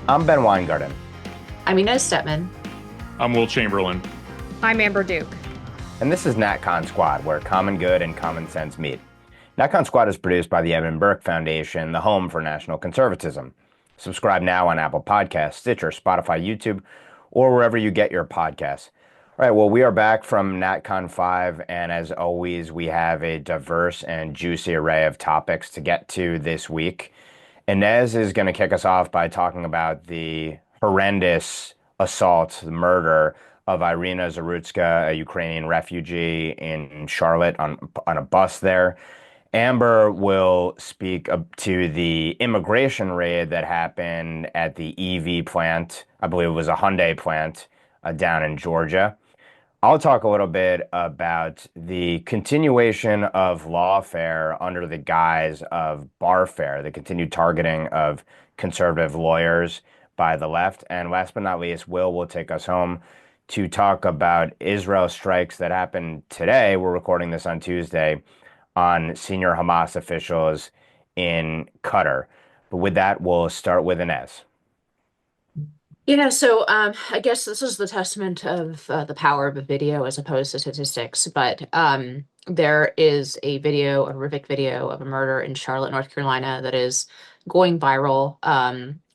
I'm Ben Weingarten, I'm Inez Stepman. I'm Will Chamberlain. I'm Amber Duke. and this is NatCon Squad, where common good and common sense meet. NatCon Squad is produced by the Edmund Burke Foundation, the home for national conservatism. Subscribe now on Apple Podcasts, Stitcher, Spotify, YouTube, or wherever you get your podcasts. All right, well, we are back from NatCon 5, and as always, we have a diverse and juicy array of topics to get to this week. Inez is going to kick us off by talking about the horrendous assault, the murder of Irina Zarutska, a Ukrainian refugee in Charlotte on a bus there. Amber will speak up to the immigration raid that happened at the EV plant. I believe it was a Hyundai plant down in Georgia. I'll talk a little bit about the continuation of lawfare under the guise of barfare, the continued targeting of conservative lawyers by the left. And last but not least, will take us home to talk about Israel strikes that happened today. We're recording this on Tuesday on senior Hamas officials in Qatar. But with that, we'll start with Inez. I guess this is the testament of the power of a video as opposed to statistics. But there is a video, a horrific video of a murder in Charlotte, North Carolina, that is going viral.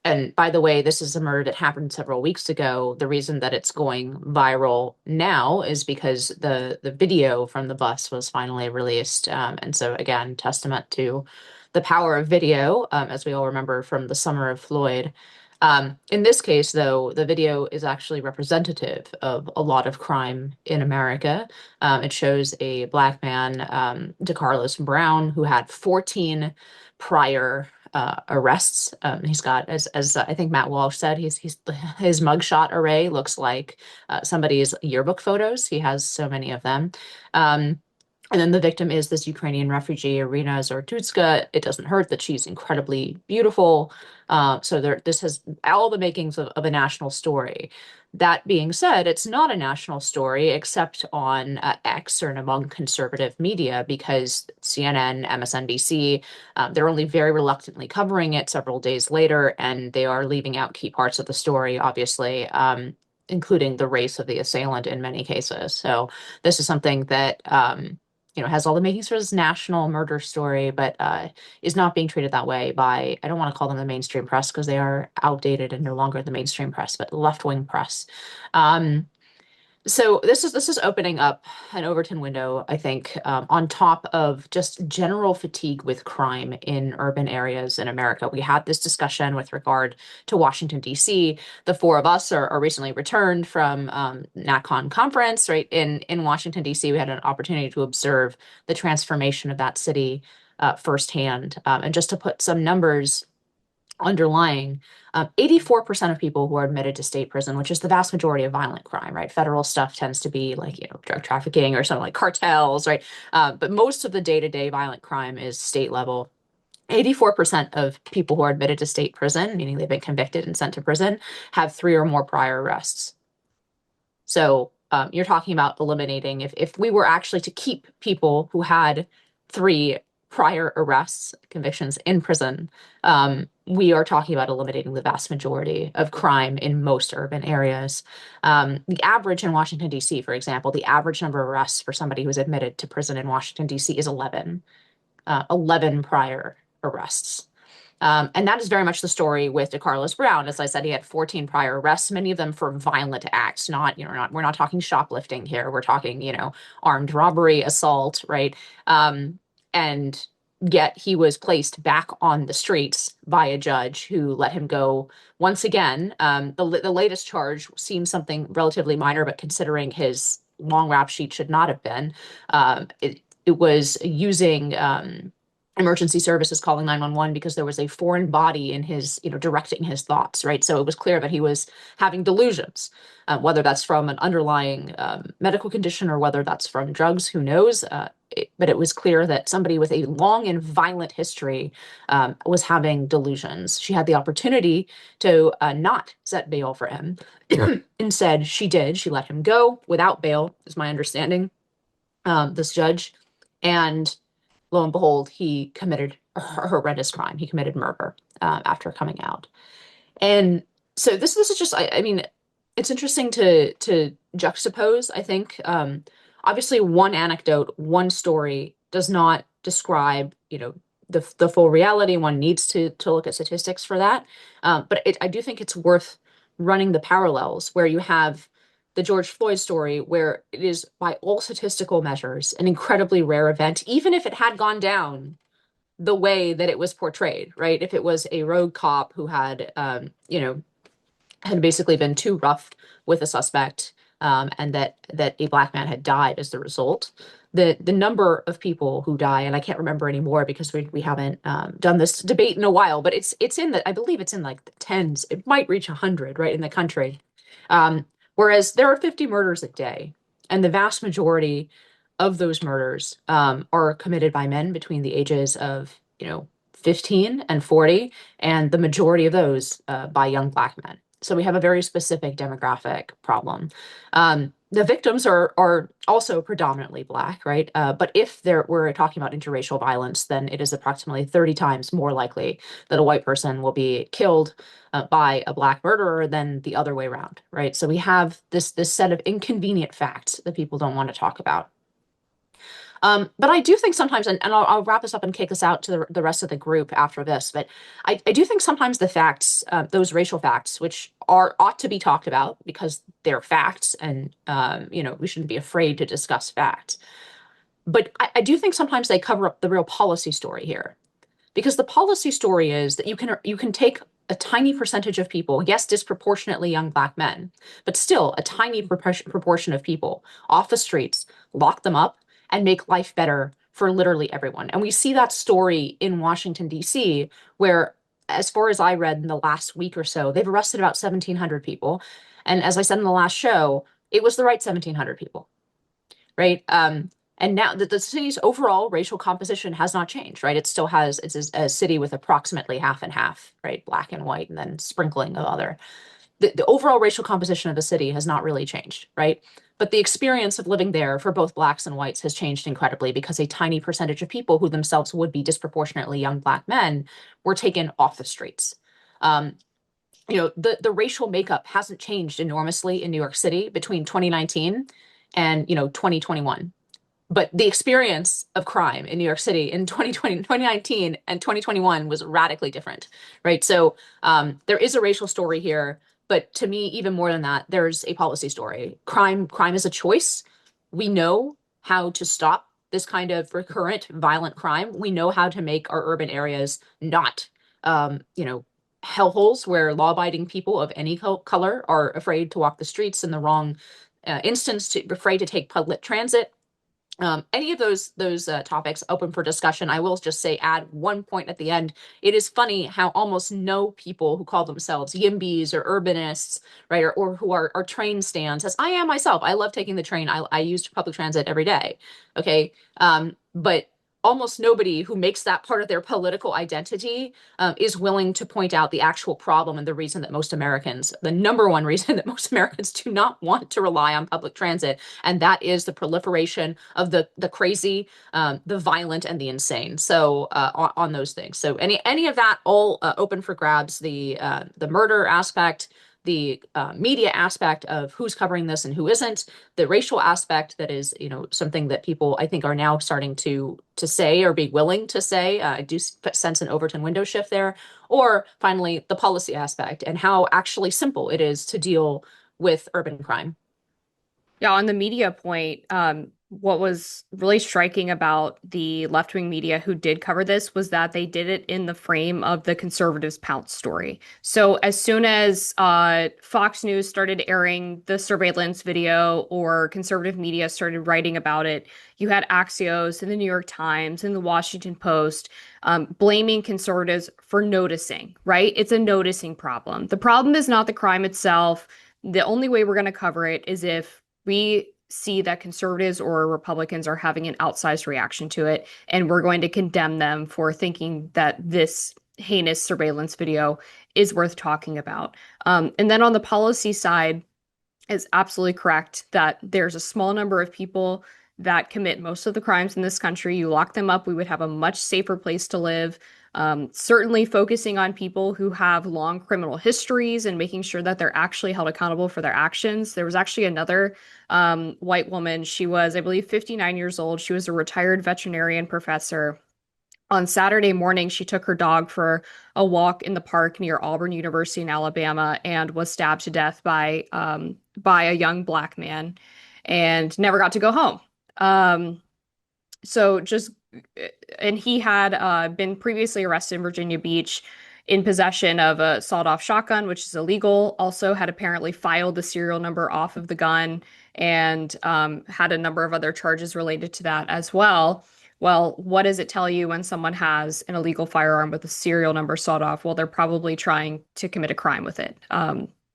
And by the way, this is a murder that happened several weeks ago. The reason that it's going viral now is because the video from the bus was finally released. And so again, testament to the power of video, as we all remember from the summer of Floyd. In this case, though, the video is actually representative of a lot of crime in America. It shows a black man, DeCarlos Brown, who had 14 prior arrests. He's got, as I think Matt Walsh said, he's his mugshot array looks like somebody's yearbook photos. He has so many of them. And then the victim is this Ukrainian refugee, Irina Zartutska. It doesn't hurt that she's incredibly beautiful. This has all the makings of a national story. That being said, it's not a national story except on X or among conservative media because CNN, MSNBC, they're only very reluctantly covering it several days later, and they are leaving out key parts of the story, obviously, including the race of the assailant in many cases. So this is something that has all the makings for this national murder story, but is not being treated that way by, I don't want to call them the mainstream press because they are outdated and no longer the mainstream press, but left-wing press. Um, so this is opening up an Overton window, I think, on top of just general fatigue with crime in urban areas in America. We had this discussion with regard to Washington, D.C. The four of us are recently returned from NatCon conference, right? In Washington, D.C., we had an opportunity to observe the transformation of that city firsthand. And just to put some numbers underlying 84% of people who are admitted to state prison, which is the vast majority of violent crime, right? Federal stuff tends to be like, drug trafficking or something like cartels, right? But most of the day-to-day violent crime is state level. 84% of people who are admitted to state prison, meaning they've been convicted and sent to prison, have 3 or more prior arrests. So you're talking about eliminating, if we were actually to keep people who had 3 prior arrests, convictions in prison, we are talking about eliminating the vast majority of crime in most urban areas. The average in Washington, D.C., for example, the average number of arrests for somebody who's admitted to prison in Washington, D.C. is 11. 11 prior arrests. And that is very much the story with DeCarlos Brown. As I said, he had 14 prior arrests, many of them for violent acts, we're not talking shoplifting here. We're talking, armed robbery, assault, right? And yet he was placed back on the streets by a judge who let him go once again. The latest charge seems something relatively minor, but considering his long rap sheet should not have been, it was using emergency services calling 911 because there was a foreign body in his, directing his thoughts, right? So it was clear that he was having delusions, whether that's from an underlying medical condition or whether that's from drugs, who knows? But it was clear that somebody with a long and violent history was having delusions. She had the opportunity to not set bail for him. Instead, she did. She let him go without bail, is my understanding, this judge. And lo and behold, he committed a horrendous crime. He committed murder after coming out. And So this is just I mean it's interesting to juxtapose, I think. Obviously one anecdote, one story does not describe, the full reality. One needs to look at statistics for that. But I do think it's worth running the parallels where you have the George Floyd story, where it is by all statistical measures an incredibly rare event, even if it had gone down the way that it was portrayed, right? If it was a rogue cop who had basically been too rough with a suspect, and that a black man had died as the result. The number of people who die, and I can't remember anymore because we haven't done this debate in a while, but it's in the I believe it's in like the tens. It might reach 100, right, in the country. Whereas there are 50 murders a day, and the vast majority of those murders are committed by men between the ages of 15 and 40, and the majority of those by young black men. So we have a very specific demographic problem. The victims are also predominantly black, right? But if we're talking about interracial violence, then it is approximately 30 times more likely that a white person will be killed by a black murderer than the other way around, right? So we have this set of inconvenient facts that people don't want to talk about. But I do think sometimes, and I'll wrap this up and kick this out to the rest of the group after this, but I do think sometimes the facts, those racial facts, which ought to be talked about because they're facts, and we shouldn't be afraid to discuss facts. But I do think sometimes they cover up the real policy story here, because the policy story is that you can take a tiny percentage of people, yes, disproportionately young black men, but still a tiny proportion of people off the streets, lock them up, and make life better for literally everyone. And we see that story in Washington, D.C., where, as far as I read in the last week or so, they've arrested about 1,700 people. And as I said in the last show, it was the right 1,700 people, right? And now the city's overall racial composition has not changed, right? It's a city with approximately half and half, right? Black and white, and then sprinkling of other. The overall racial composition of the city has not really changed, right? But the experience of living there for both blacks and whites has changed incredibly because a tiny percentage of people who themselves would be disproportionately young black men were taken off the streets. Um, the racial makeup hasn't changed enormously in New York City between 2019 and 2021. But the experience of crime in New York City in 2019 and 2021 was radically different, right? So there is a racial story here, but to me, even more than that, there's a policy story. Crime is a choice. We know how to stop this kind of recurrent violent crime. We know how to make our urban areas not, hellholes where law-abiding people of any color are afraid to walk the streets in the wrong instance, afraid to take public transit. Any of those topics open for discussion. I will just say, add one point at the end. It is funny how almost no people who call themselves YIMBYs or urbanists, right, or who are train stands, as I am myself. I love taking the train. I use public transit every day. Okay, but almost nobody who makes that part of their political identity is willing to point out the actual problem and the reason that the number one reason that most Americans do not want to rely on public transit, and that is the proliferation of the crazy, the violent, and the insane. So on those things. So any of that all open for grabs. The murder aspect, the media aspect of who's covering this and who isn't, the racial aspect that is, something that people I think are now starting to say or be willing to say. I do sense an Overton window shift there. Or finally, the policy aspect and how actually simple it is to deal with urban crime. Yeah, on the media point, what was really striking about the left-wing media who did cover this was that they did it in the frame of the conservatives' pounce story. So as soon as Fox News started airing the surveillance video or conservative media started writing about it, you had Axios and the New York Times and the Washington Post blaming conservatives for noticing, right? It's a noticing problem. The problem is not the crime itself. The only way we're going to cover it is if we see that conservatives or Republicans are having an outsized reaction to it, and we're going to condemn them for thinking that this heinous surveillance video is worth talking about. And then on the policy side, is absolutely correct that there's a small number of people that commit most of the crimes in this country. You lock them up, we would have a much safer place to live. Certainly focusing on people who have long criminal histories and making sure that they're actually held accountable for their actions. There was actually another white woman. She was, I believe, 59 years old. She was a retired veterinarian professor. On Saturday morning, she took her dog for a walk in the park near Auburn University in Alabama and was stabbed to death by a young black man and never got to go home. So just and he had been previously arrested in Virginia Beach in possession of a sawed-off shotgun, which is illegal. Also had apparently filed the serial number off of the gun and had a number of other charges related to that as well. Well, what does it tell you when someone has an illegal firearm with a serial number sawed off? Well, they're probably trying to commit a crime with it.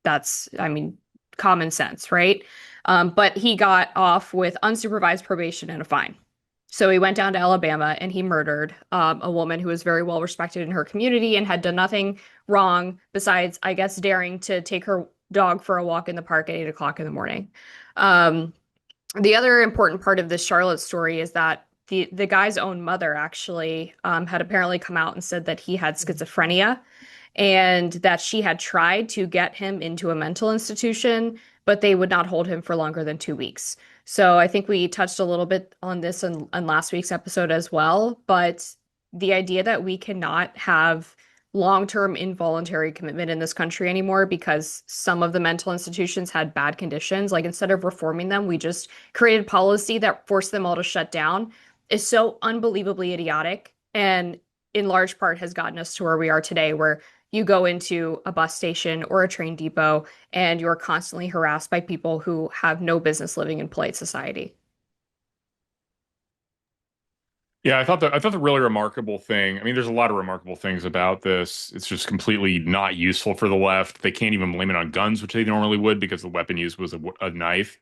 That's, I mean, common sense, right? But he got off with unsupervised probation and a fine. So he went down to Alabama and he murdered a woman who was very well respected in her community and had done nothing wrong besides, I guess, daring to take her dog for a walk in the park at 8 o'clock in the morning. The other important part of this Charlotte story is that the guy's own mother actually had apparently come out and said that he had schizophrenia and that she had tried to get him into a mental institution, but they would not hold him for longer than 2 weeks. So I think we touched a little bit on this in last week's episode as well, but the idea that we cannot have long-term involuntary commitment in this country anymore because some of the mental institutions had bad conditions, like instead of reforming them, we just created policy that forced them all to shut down, is so unbelievably idiotic and in large part has gotten us to where we are today, where you go into a bus station or a train depot and you're constantly harassed by people who have no business living in polite society. Yeah, I thought the really remarkable thing, I mean, there's a lot of remarkable things about this. It's just completely not useful for the left. They can't even blame it on guns, which they normally would because the weapon used was a knife.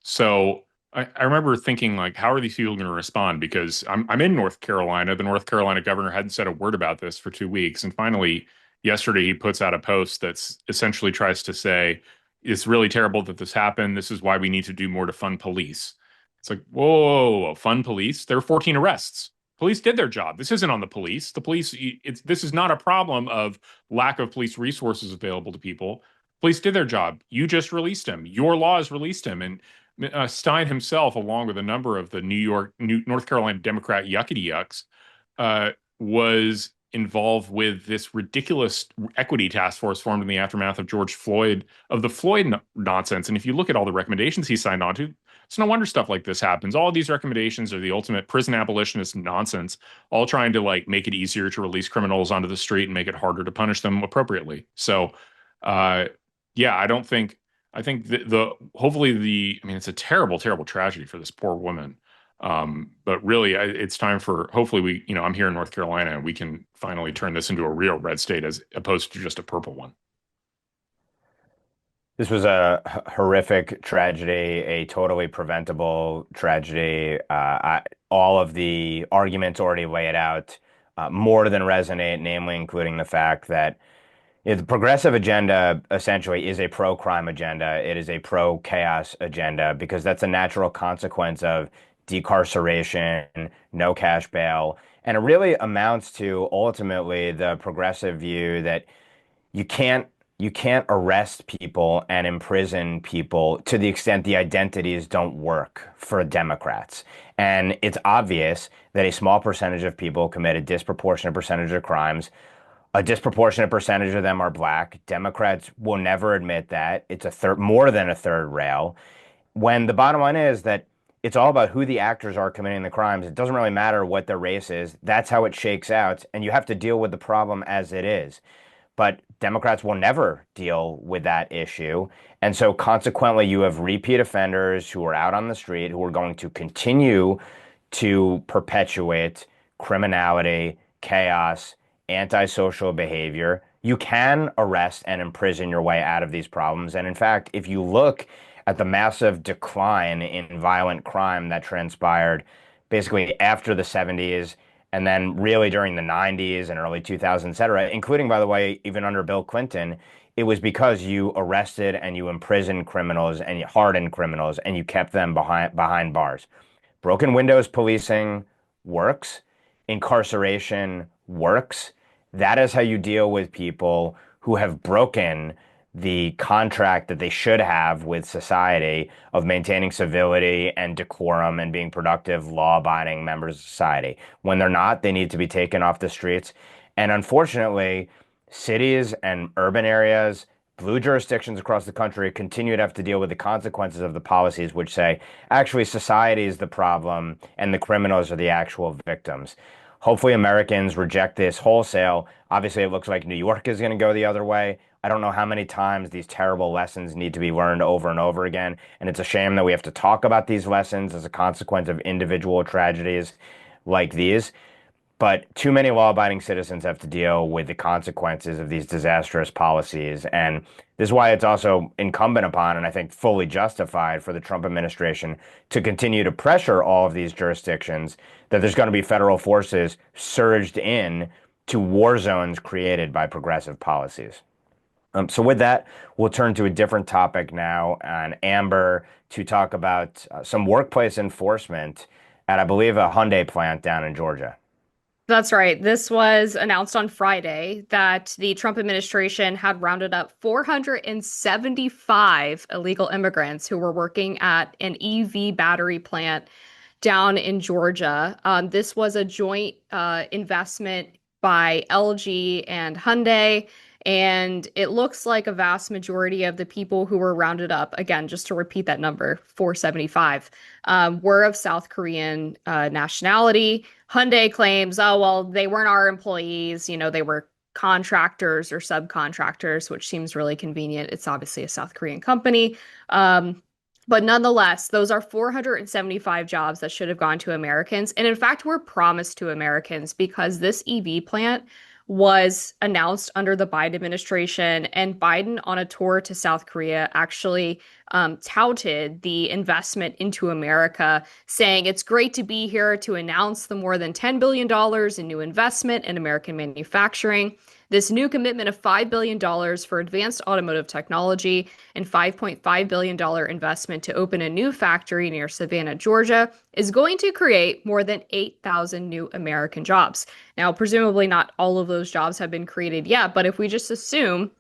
So I remember thinking, like, how are these people going to respond? Because I'm in North Carolina. The North Carolina governor hadn't said a word about this for 2 weeks. And finally, yesterday, he puts out a post that's essentially tries to say, it's really terrible that this happened. This is why we need to do more to fund police. It's like, whoa, fund police? There were 14 arrests. Police did their job. This isn't on the police. The police, this is not a problem of lack of police resources available to people. Police did their job. You just released him. Your laws released him. And Stein himself, along with a number of the North Carolina Democrat yuckity yucks, was involved with this ridiculous equity task force formed in the aftermath of the Floyd nonsense. And if you look at all the recommendations he signed on to, it's no wonder stuff like this happens. All of these recommendations are the ultimate prison abolitionist nonsense, all trying to like make it easier to release criminals onto the street and make it harder to punish them appropriately. So, yeah, I think hopefully I mean, it's a terrible, terrible tragedy for this poor woman. But really, it's time for, hopefully I'm here in North Carolina and we can finally turn this into a real red state as opposed to just a purple one. This was a horrific tragedy, a totally preventable tragedy. All of the arguments already laid out more than resonate, namely including the fact that the progressive agenda essentially is a pro-crime agenda. It is a pro-chaos agenda because that's a natural consequence of decarceration, no cash bail, and it really amounts to ultimately the progressive view that you can't arrest people and imprison people to the extent the identities don't work for Democrats. And it's obvious that a small percentage of people commit a disproportionate percentage of crimes. A disproportionate percentage of them are black. Democrats will never admit that. It's more than a third rail. When the bottom line is that it's all about who the actors are committing the crimes. It doesn't really matter what their race is. That's how it shakes out. And you have to deal with the problem as it is. But Democrats will never deal with that issue. And so consequently, you have repeat offenders who are out on the street who are going to continue to perpetuate criminality, chaos, antisocial behavior. You can arrest and imprison your way out of these problems. And in fact, if you look at the massive decline in violent crime that transpired basically after the 70s and then really during the 90s and early 2000s, et cetera, including, by the way, even under Bill Clinton, it was because you arrested and you imprisoned criminals and you hardened criminals and you kept them behind bars. Broken windows policing works. Incarceration works. That is how you deal with people who have broken the contract that they should have with society of maintaining civility and decorum and being productive, law-abiding members of society. When they're not, they need to be taken off the streets. And unfortunately, cities and urban areas, blue jurisdictions across the country continue to have to deal with the consequences of the policies which say, actually, society is the problem and the criminals are the actual victims. Hopefully, Americans reject this wholesale. Obviously, it looks like New York is going to go the other way. I don't know how many times these terrible lessons need to be learned over and over again. And it's a shame that we have to talk about these lessons as a consequence of individual tragedies like these. But too many law-abiding citizens have to deal with the consequences of these disastrous policies. And this is why it's also incumbent upon, and I think fully justified, for the Trump administration to continue to pressure all of these jurisdictions that there's going to be federal forces surged in to war zones created by progressive policies. So with that, we'll turn to a different topic now on Amber to talk about some workplace enforcement at, I believe, a Hyundai plant down in Georgia. That's right. This was announced on Friday that the Trump administration had rounded up 475 illegal immigrants who were working at an EV battery plant down in Georgia. This was a joint investment by LG and Hyundai. And it looks like a vast majority of the people who were rounded up, again, just to repeat that number, 475, were of South Korean nationality. Hyundai claims, oh, well, they weren't our employees. You know, they were contractors or subcontractors, which seems really convenient. It's obviously a South Korean company. But nonetheless, those are 475 jobs that should have gone to Americans. And in fact, were promised to Americans because this EV plant was announced under the Biden administration, and Biden on a tour to South Korea actually touted the investment into America, saying it's great to be here to announce the more than $10 billion in new investment in American manufacturing. This new commitment of $5 billion for advanced automotive technology and $5.5 billion investment to open a new factory near Savannah, Georgia, is going to create more than 8,000 new American jobs. Now, presumably not all of those jobs have been created yet, but if we just assume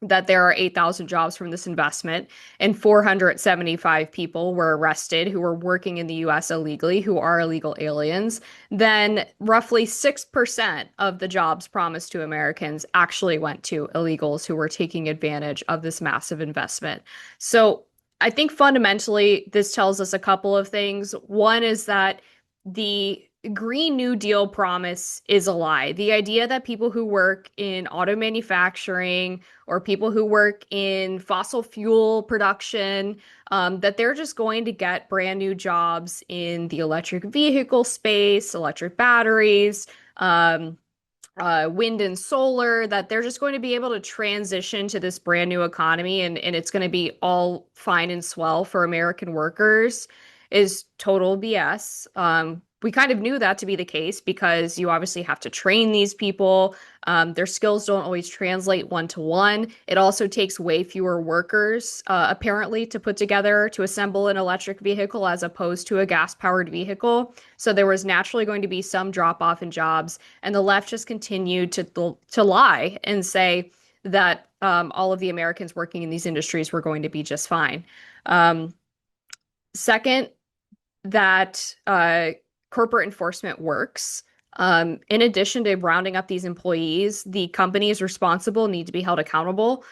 that there are 8,000 jobs from this investment and 475 people were arrested who were working in the US illegally, who are illegal aliens, then roughly 6% of the jobs promised to Americans actually went to illegals who were taking advantage of this massive investment. So I think fundamentally this tells us a couple of things. One is that the Green New Deal promise is a lie. The idea that people who work in auto manufacturing or people who work in fossil fuel production, that they're just going to get brand new jobs in the electric vehicle space, electric batteries, wind and solar, that they're just going to be able to transition to this brand new economy and it's going to be all fine and swell for American workers is total BS. We kind of knew that to be the case because you obviously have to train these people. Their skills don't always translate one-to-one. It also takes way fewer workers, apparently, to put together, to assemble an electric vehicle as opposed to a gas-powered vehicle. So there was naturally going to be some drop-off in jobs, and the left just continued to lie and say that all of the Americans working in these industries were going to be just fine. Second, that corporate enforcement works. In addition to rounding up these employees, the companies responsible need to be held accountable.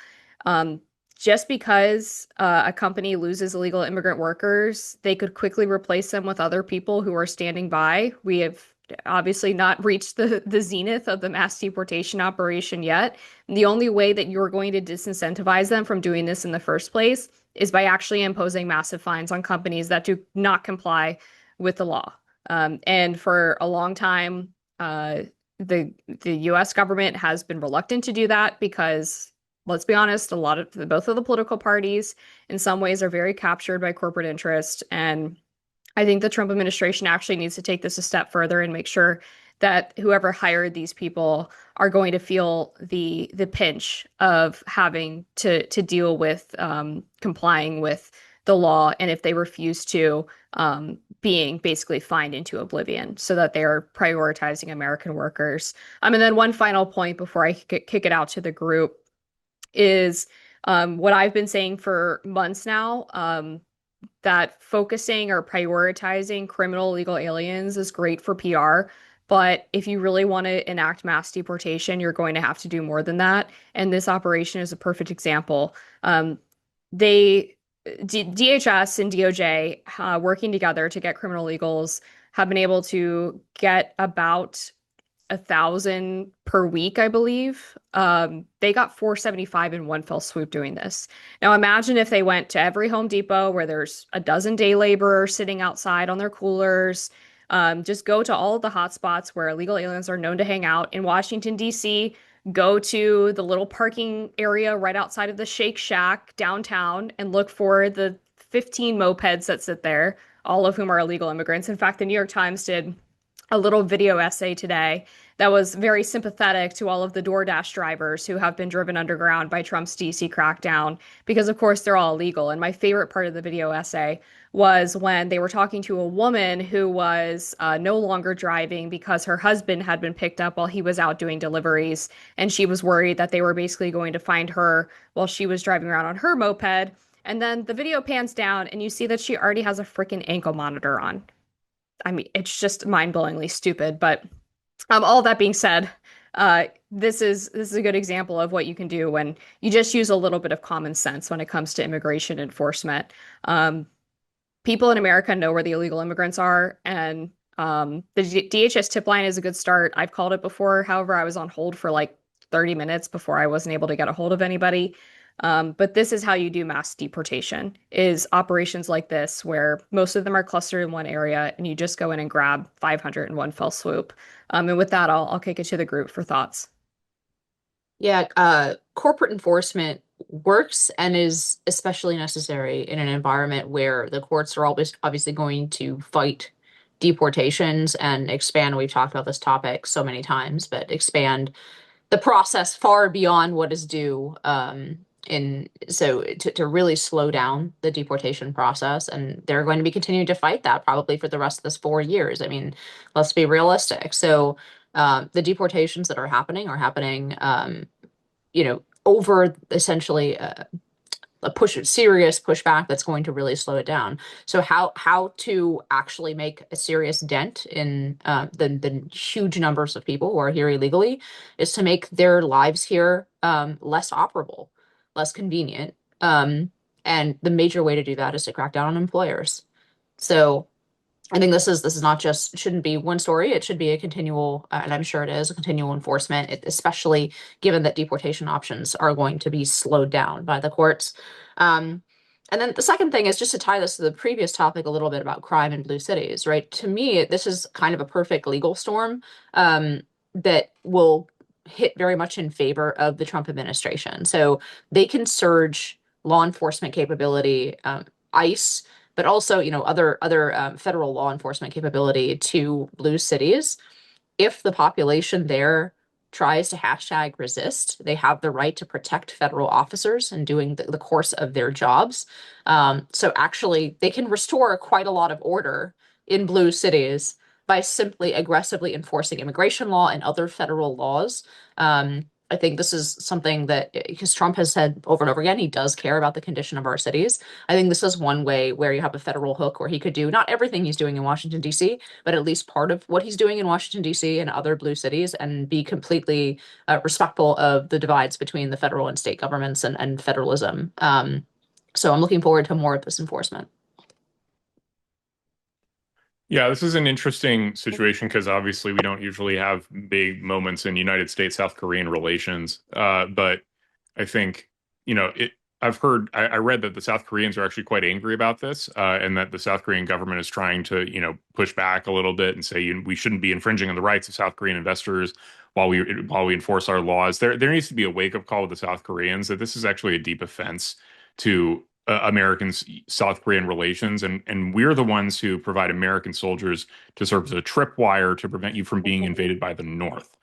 Just because a company loses illegal immigrant workers, they could quickly replace them with other people who are standing by. We have obviously not reached the zenith of the mass deportation operation yet. And the only way that you're going to disincentivize them from doing this in the first place is by actually imposing massive fines on companies that do not comply with the law. And for a long time, the U.S. government has been reluctant to do that because, let's be honest, both of the political parties in some ways are very captured by corporate interest. And I think the Trump administration actually needs to take this a step further and make sure that whoever hired these people are going to feel the pinch of having to deal with complying with the law, and if they refuse to, being basically fined into oblivion, so that they are prioritizing American workers. And then one final point before I kick it out to the group is what I've been saying for months now, that focusing or prioritizing criminal illegal aliens is great for PR. But if you really want to enact mass deportation, you're going to have to do more than that. And this operation is a perfect example. They DHS and DOJ, working together to get criminal illegals, have been able to get about 1,000 per week, I believe. They got 475 in one fell swoop doing this. Now imagine if they went to every Home Depot where there's a dozen day laborers sitting outside on their coolers. Just go to all of the hot spots where illegal aliens are known to hang out in Washington, D.C. Go to the little parking area right outside of the Shake Shack downtown and look for the 15 mopeds that sit there, all of whom are illegal immigrants. In fact, the New York Times did a little video essay today that was very sympathetic to all of the DoorDash drivers who have been driven underground by Trump's DC crackdown, because of course they're all illegal. And my favorite part of the video essay was when they were talking to a woman who was no longer driving because her husband had been picked up while he was out doing deliveries, and she was worried that they were basically going to find her while she was driving around on her moped. And then the video pans down and you see that she already has a freaking ankle monitor on. I mean, it's just mind-blowingly stupid. But all that being said, this is a good example of what you can do when you just use a little bit of common sense when it comes to immigration enforcement. People in America know where the illegal immigrants are, and the DHS tip line is a good start. I've called it before. However, I was on hold for like 30 minutes before I wasn't able to get a hold of anybody. But this is how you do mass deportation, is operations like this, where most of them are clustered in one area and you just go in and grab 500 in one fell swoop. And with that, I'll kick it to the group for thoughts. Yeah, corporate enforcement works and is especially necessary in an environment where the courts are always obviously going to fight deportations and expand. We've talked about this topic so many times, but expand the process far beyond what is due. To really slow down the deportation process, and they're going to be continuing to fight that probably for the rest of this 4 years. I mean, let's be realistic. So the deportations that are happening, over essentially serious pushback that's going to really slow it down. So how to actually make a serious dent in the huge numbers of people who are here illegally is to make their lives here less operable, less convenient. And the major way to do that is to crack down on employers. So I think this is not just, shouldn't be one story. It should be a continual, and I'm sure it is, a continual enforcement, especially given that deportation options are going to be slowed down by the courts. And then the second thing is just to tie this to the previous topic a little bit about crime in blue cities, right? To me, this is kind of a perfect legal storm that will hit very much in favor of the Trump administration. So they can surge law enforcement capability, ICE, but also, other federal law enforcement capability to blue cities. If the population there tries to #resist, they have the right to protect federal officers in doing the course of their jobs. So actually, they can restore quite a lot of order in blue cities by simply aggressively enforcing immigration law and other federal laws. I think this is something that, because Trump has said over and over again, he does care about the condition of our cities. I think this is one way where you have a federal hook where he could do not everything he's doing in Washington, D.C., but at least part of what he's doing in Washington, D.C. and other blue cities, and be completely respectful of the divides between the federal and state governments and federalism. So I'm looking forward to more of this enforcement. Yeah, this is an interesting situation because obviously we don't usually have big moments in United States-South Korean relations. But I think, I read that the South Koreans are actually quite angry about this, and that the South Korean government is trying to, push back a little bit and say we shouldn't be infringing on the rights of South Korean investors while we enforce our laws. There needs to be a wake-up call with the South Koreans that this is actually a deep offense to Americans South Korean relations, and we're the ones who provide American soldiers to serve as a tripwire to prevent you from being invaded by the North.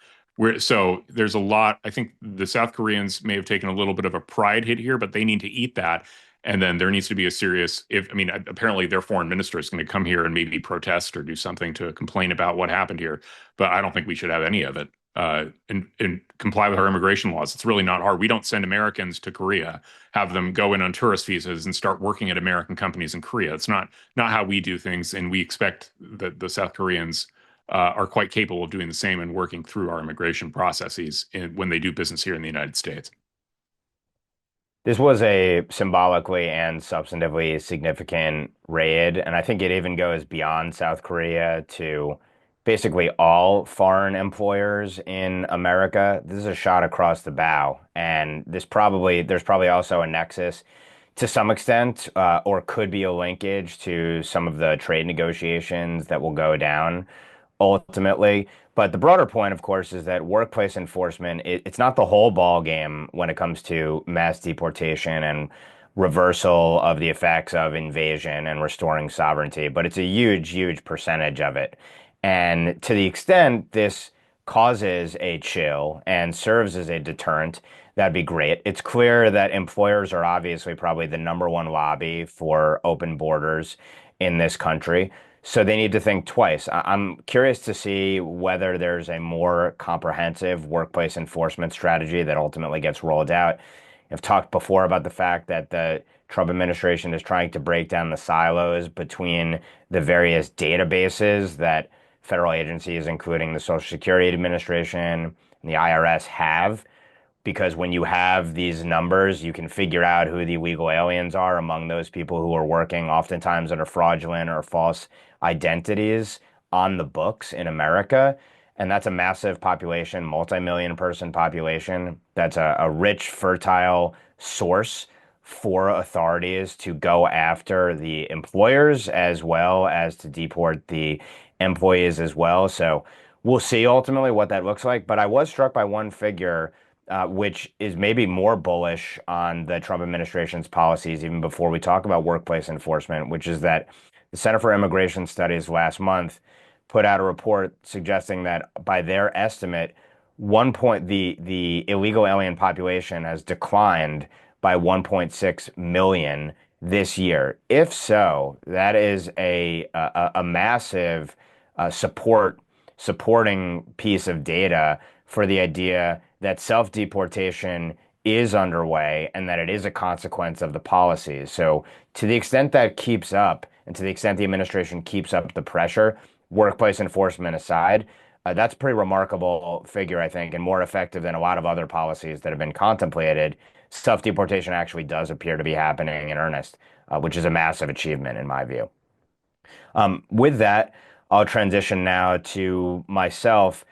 So there's a lot. I think the South Koreans may have taken a little bit of a pride hit here, but they need to eat that. And then there needs to be a serious, apparently their foreign minister is going to come here and maybe protest or do something to complain about what happened here. But I don't think we should have any of it, and comply with our immigration laws. It's really not hard. We don't send Americans to Korea, have them go in on tourist visas and start working at American companies in Korea. It's not how we do things. And we expect that the South Koreans are quite capable of doing the same and working through our immigration processes when they do business here in the United States. This was a symbolically and substantively significant raid, and I think it even goes beyond South Korea to basically all foreign employers in America. This is a shot across the bow, and there's probably also a nexus to some extent, or could be a linkage to some of the trade negotiations that will go down ultimately. But the broader point, of course, is that workplace enforcement, it's not the whole ball game when it comes to mass deportation and reversal of the effects of invasion and restoring sovereignty, but it's a huge, huge percentage of it. And to the extent this causes a chill and serves as a deterrent, that'd be great. It's clear that employers are obviously probably the number one lobby for open borders in this country. So they need to think twice. I'm curious to see whether there's a more comprehensive workplace enforcement strategy that ultimately gets rolled out. I've talked before about the fact that the Trump administration is trying to break down the silos between the various databases that federal agencies, including the Social Security Administration and the IRS, have, because when you have these numbers, you can figure out who the illegal aliens are among those people who are working oftentimes under fraudulent or false identities on the books in America. And that's a massive population, multi-million person population. That's a rich, fertile source for authorities to go after the employers as well as to deport the employees as well. So we'll see ultimately what that looks like. But I was struck by one figure, which is maybe more bullish on the Trump administration's policies, even before we talk about workplace enforcement, which is that the Center for Immigration Studies last month put out a report suggesting that by their estimate, the illegal alien population has declined by 1.6 million this year. If so, that is a massive supporting piece of data for the idea that self-deportation is underway and that it is a consequence of the policies. So to the extent that keeps up, and to the extent the administration keeps up the pressure, workplace enforcement aside, that's a pretty remarkable figure, I think, and more effective than a lot of other policies that have been contemplated. Self-deportation actually does appear to be happening in earnest, which is a massive achievement in my view. With that, I'll transition now to myself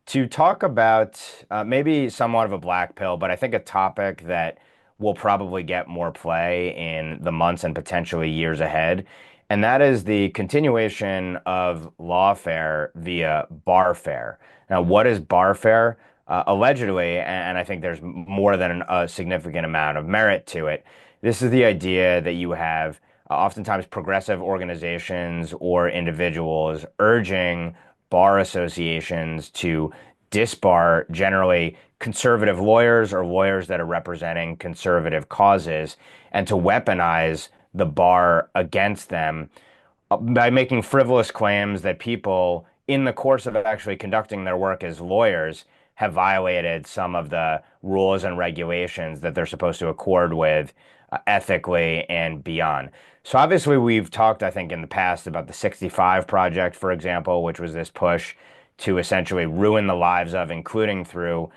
to talk about maybe somewhat of a black pill, but I think a topic that will probably get more play in the months and potentially years ahead. And that is the continuation of lawfare via barfare. Now, what is barfare? Allegedly, and I think there's more than a significant amount of merit to it, this is the idea that you have oftentimes progressive organizations or individuals urging bar associations to disbar generally conservative lawyers or lawyers that are representing conservative causes, and to weaponize the bar against them by making frivolous claims that people, in the course of actually conducting their work as lawyers, have violated some of the rules and regulations that they're supposed to accord with ethically and beyond. So obviously we've talked, I think, in the past about the 65 Project, for example, which was this push to essentially ruin the lives of, including through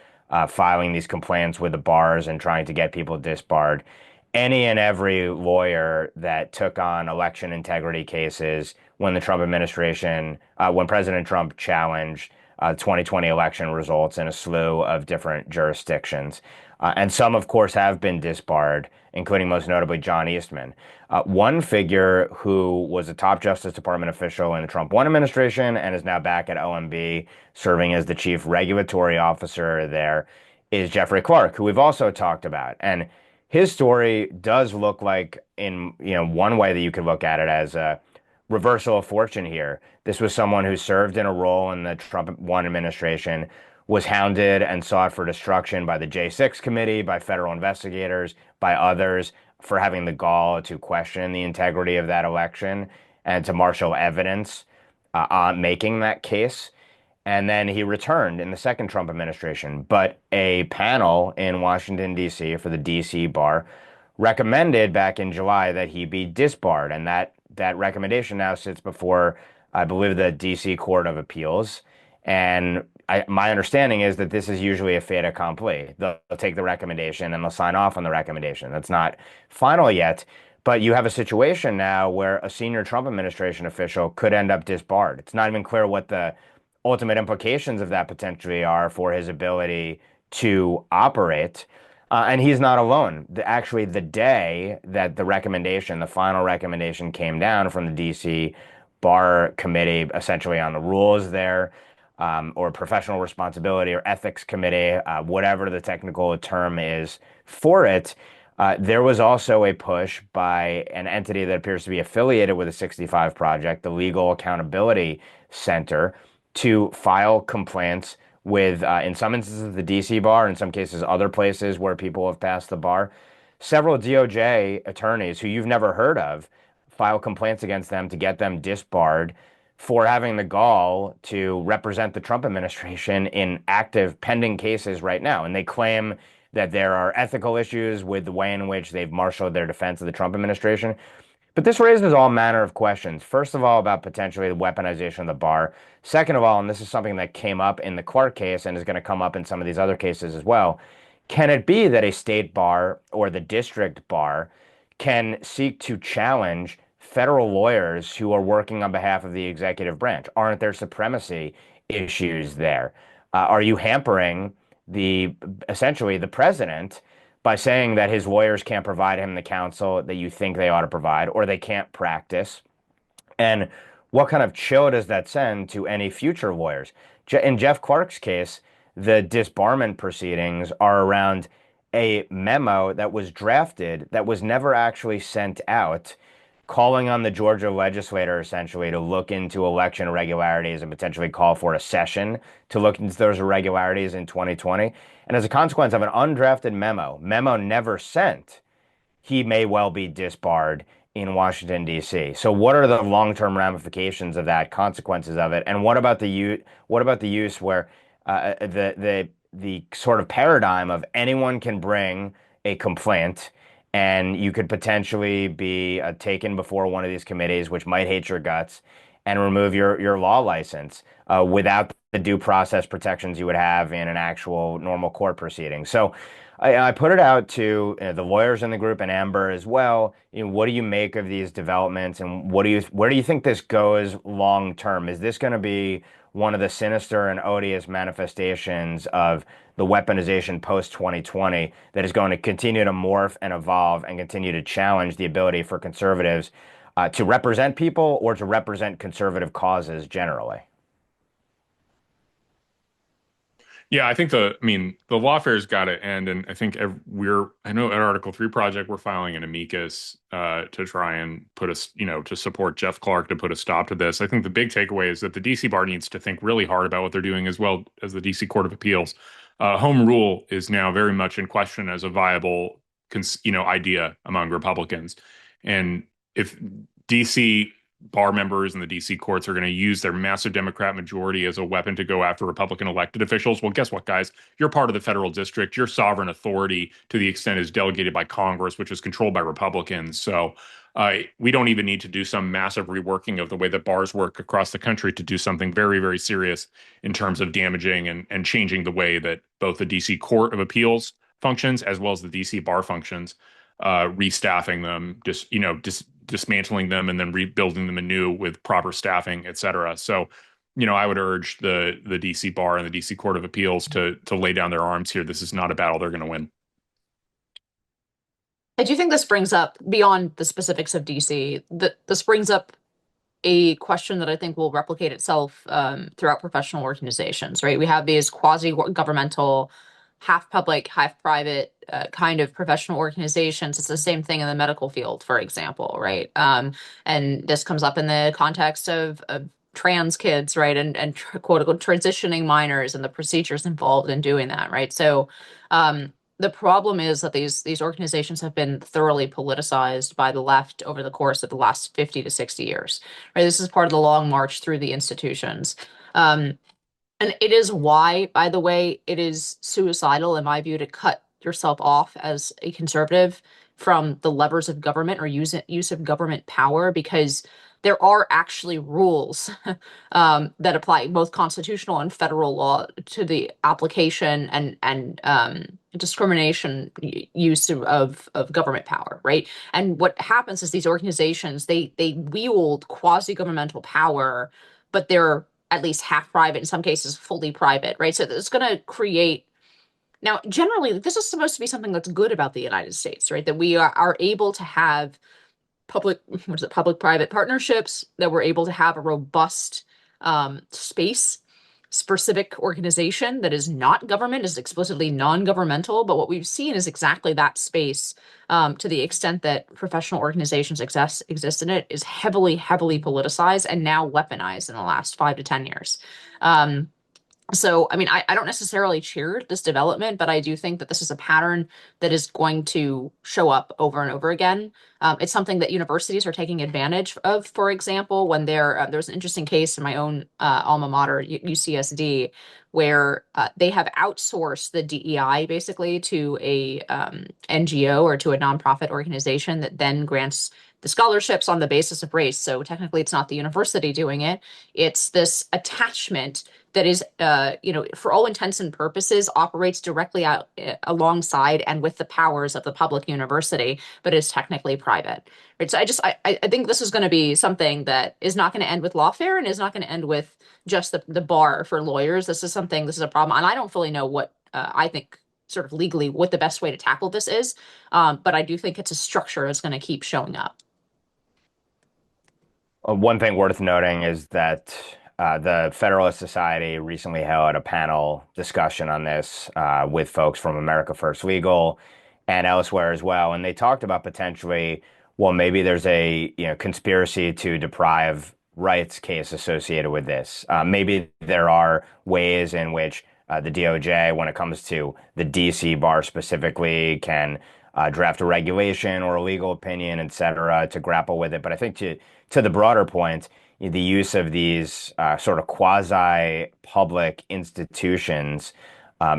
filing these complaints with the bars and trying to get people disbarred. Any and every lawyer that took on election integrity cases when the Trump administration, when President Trump challenged 2020 election results in a slew of different jurisdictions. And some, of course, have been disbarred, including most notably John Eastman. One figure who was a top Justice Department official in the Trump 1 administration and is now back at OMB serving as the chief regulatory officer there is Jeffrey Clark, who we've also talked about. And his story does look like, in one way that you could look at it, as a reversal of fortune here. This was someone who served in a role in the Trump 1 administration, was hounded and sought for destruction by the J6 committee, by federal investigators, by others, for having the gall to question the integrity of that election and to marshal evidence on making that case. And then he returned in the second Trump administration. But a panel in Washington, D.C., for the D.C. bar recommended back in July that he be disbarred. And that recommendation now sits before, I believe, the D.C. Court of Appeals. And my understanding is that this is usually a fait accompli. They'll take the recommendation and they'll sign off on the recommendation. That's not final yet. But you have a situation now where a senior Trump administration official could end up disbarred. It's not even clear what the ultimate implications of that potentially are for his ability to operate. And he's not alone. Actually, the day that the final recommendation came down from the DC Bar Committee, essentially on the rules there, or professional responsibility or ethics committee, whatever the technical term is for it, there was also a push by an entity that appears to be affiliated with the 65 Project, the Legal Accountability Center, to file complaints with, in some instances, the DC bar, in some cases, other places where people have passed the bar. Several DOJ attorneys who you've never heard of file complaints against them to get them disbarred for having the gall to represent the Trump administration in active pending cases right now. And they claim that there are ethical issues with the way in which they've marshaled their defense of the Trump administration. But this raises all manner of questions. First of all, about potentially the weaponization of the bar. Second of all, and this is something that came up in the Clark case and is going to come up in some of these other cases as well, can it be that a state bar or the district bar can seek to challenge federal lawyers who are working on behalf of the executive branch? Aren't there supremacy issues there? Are you hampering essentially the president by saying that his lawyers can't provide him the counsel that you think they ought to provide, or they can't practice? And what kind of chill does that send to any future lawyers? In Jeff Clark's case, the disbarment proceedings are around a memo that was drafted that was never actually sent out, calling on the Georgia legislator essentially to look into election irregularities and potentially call for a session to look into those irregularities in 2020. And as a consequence of an undrafted memo never sent, he may well be disbarred in Washington, D.C. So what are the long-term ramifications of that, consequences of it? And what about the use where the sort of paradigm of anyone can bring a complaint and you could potentially be taken before one of these committees, which might hate your guts, and remove your law license without the due process protections you would have in an actual normal court proceeding. So I put it out to the lawyers in the group and Amber as well. What do you make of these developments, and where do you think this goes long term? Is this going to be one of the sinister and odious manifestations of the weaponization post 2020 that is going to continue to morph and evolve and continue to challenge the ability for conservatives to represent people or to represent conservative causes generally? Yeah, I think the lawfare's got to end, and I think I know at Article 3 Project we're filing an amicus to try and to support Jeff Clark to put a stop to this. I think the big takeaway is that the DC bar needs to think really hard about what they're doing, as well as the DC Court of Appeals. Home rule is now very much in question as a viable idea among Republicans, and if DC bar members and the DC courts are going to use their massive Democrat majority as a weapon to go after Republican elected officials, well, guess what, guys? You're part of the federal district. Your sovereign authority, to the extent is delegated by Congress, which is controlled by Republicans. So we don't even need to do some massive reworking of the way that bars work across the country to do something very, very serious in terms of damaging and changing the way that both the DC Court of Appeals functions as well as the DC bar functions, restaffing them, dismantling them and then rebuilding them anew with proper staffing, et cetera. So, I would urge the DC bar and the DC Court of Appeals to lay down their arms here. This is not a battle they're going to win. I do think this brings up, beyond the specifics of DC, this brings up a question that I think will replicate itself throughout professional organizations, right? We have these quasi-governmental, half public, half private kind of professional organizations. It's the same thing in the medical field, for example, right? And this comes up in the context of trans kids, right? And quote unquote transitioning minors and the procedures involved in doing that, right? So the problem is that these organizations have been thoroughly politicized by the left over the course of the last 50 to 60 years. Right? This is part of the long march through the institutions. Um, and it is why, by the way, it is suicidal, in my view, to cut yourself off as a conservative from the levers of government or use of government power, because there are actually rules that apply, both constitutional and federal law, to the application and discrimination use of government power, right? And what happens is these organizations, they wield quasi-governmental power, but they're at least half private, in some cases fully private, right? So it's going to create. Now, generally, this is supposed to be something that's good about the United States, right? That we are able to have public-private partnerships, that we're able to have a robust space for civic organization that is not government, is explicitly non-governmental. But what we've seen is exactly that space, to the extent that professional organizations exist in it, is heavily, heavily politicized and now weaponized in the last 5 to 10 years. So, I mean, I don't necessarily cheer this development, but I do think that this is a pattern that is going to show up over and over again. It's something that universities are taking advantage of. For example, when there was an interesting case in my own alma mater, UCSD, where they have outsourced the DEI basically to a NGO or to a nonprofit organization that then grants the scholarships on the basis of race. So technically, it's not the university doing it. It's this attachment that is, for all intents and purposes, operates directly out alongside and with the powers of the public university, but is technically private. Right. So I think this is going to be something that is not going to end with lawfare and is not going to end with just the bar for lawyers. This is a problem, and I don't fully know what I think sort of legally what the best way to tackle this is, but I do think it's a structure that's going to keep showing up. One thing worth noting is that the Federalist Society recently held a panel discussion on this with folks from America First Legal and elsewhere as well. And they talked about potentially, well, maybe there's a conspiracy to deprive rights case associated with this. Maybe there are ways in which the DOJ, when it comes to the DC bar specifically, can draft a regulation or a legal opinion, et cetera, to grapple with it. But I think to the broader point, the use of these sort of quasi-public institutions,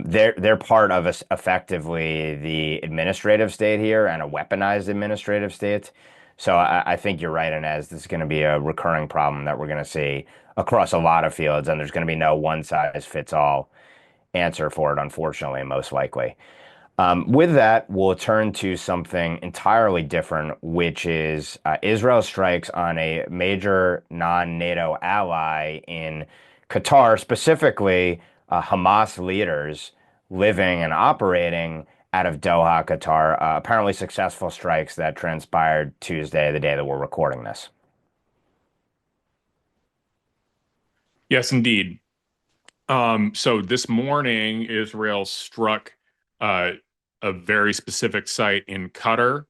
they're part of effectively the administrative state here, and a weaponized administrative state. So I think you're right, Inez. This is going to be a recurring problem that we're going to see across a lot of fields, and there's going to be no one-size-fits-all answer for it, unfortunately, most likely. With that, we'll turn to something entirely different, which is Israel strikes on a major non-NATO ally in Qatar, specifically Hamas leaders living and operating out of Doha, Qatar. Apparently successful strikes that transpired Tuesday, the day that we're recording this. Yes, indeed. So this morning, Israel struck a very specific site in Qatar,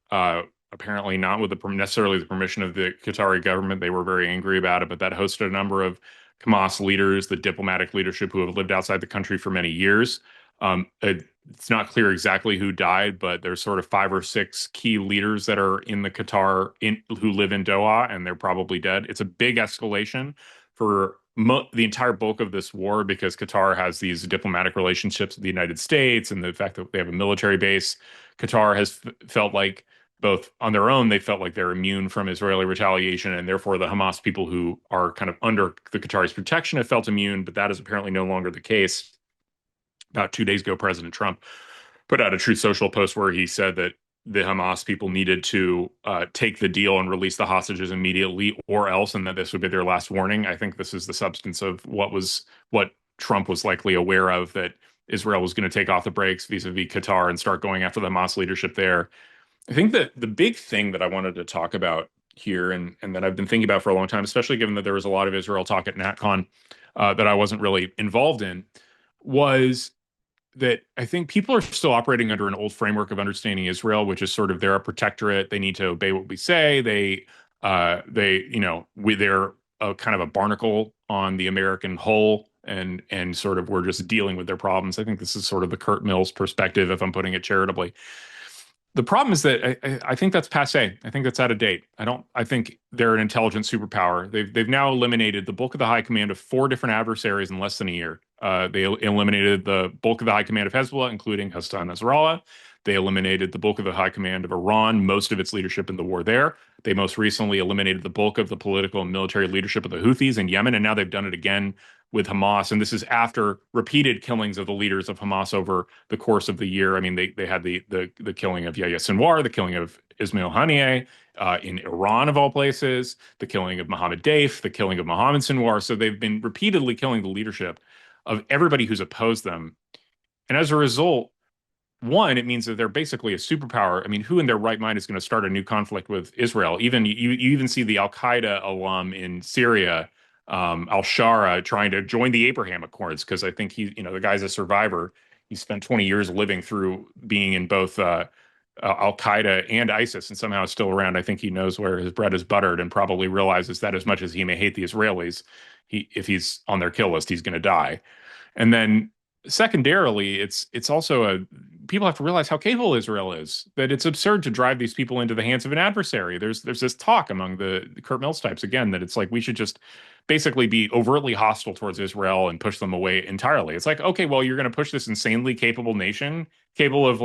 apparently not with necessarily the permission of the Qatari government. They were very angry about it, but that hosted a number of Hamas leaders, the diplomatic leadership who have lived outside the country for many years. It's not clear exactly who died, but there's sort of 5 or 6 key leaders that are in the Qatar who live in Doha, and they're probably dead. It's a big escalation for the entire bulk of this war, because Qatar has these diplomatic relationships with the United States and the fact that they have a military base. Qatar has felt like, both on their own, they felt like they're immune from Israeli retaliation, and therefore the Hamas people who are kind of under the Qataris' protection have felt immune, but that is apparently no longer the case. About 2 days ago, President Trump put out a Truth Social post where he said that the Hamas people needed to take the deal and release the hostages immediately, or else, and that this would be their last warning. I think this is the substance of what Trump was likely aware of, that Israel was going to take off the brakes vis-a-vis Qatar and start going after the Hamas leadership there. I think that the big thing that I wanted to talk about here, and that I've been thinking about for a long time, especially given that there was a lot of Israel talk at NatCon that I wasn't really involved in, was that I think people are still operating under an old framework of understanding Israel, which is sort of they're a protectorate. They need to obey what we say. They're a kind of a barnacle on the American whole. and sort of we're just dealing with their problems. I think this is sort of the Kurt Mills perspective, if I'm putting it charitably. The problem is that I think that's passé. I think that's out of date. I think they're an intelligent superpower. They've now eliminated the bulk of the high command of 4 different adversaries in less than a year. They eliminated the bulk of the high command of Hezbollah, including Hassan Nasrallah. They eliminated the bulk of the high command of Iran, most of its leadership in the war there. They most recently eliminated the bulk of the political and military leadership of the Houthis in Yemen, and now they've done it again with Hamas. And this is after repeated killings of the leaders of Hamas over the course of the year. I mean, they had the killing of Yahya Sinwar, the killing of Ismail Haniyeh in Iran, of all places, the killing of Mohammed Daif, the killing of Mohammed Sinwar. So they've been repeatedly killing the leadership of everybody who's opposed them. And as a result, one, it means that they're basically a superpower. I mean, who in their right mind is going to start a new conflict with Israel? Even you even see the Al-Qaeda alum in Syria, al-Shara, trying to join the Abraham Accords, because I think the guy's a survivor. He spent 20 years living through being in both Al-Qaeda and ISIS, and somehow is still around. I think he knows where his bread is buttered and probably realizes that as much as he may hate the Israelis, if he's on their kill list, he's going to die. And then secondarily, it's also people have to realize how capable Israel is, that it's absurd to drive these people into the hands of an adversary. There's this talk among the Kurt Mills types, again, that it's like we should just basically be overtly hostile towards Israel and push them away entirely. It's like, okay, well, you're going to push this insanely capable nation, capable of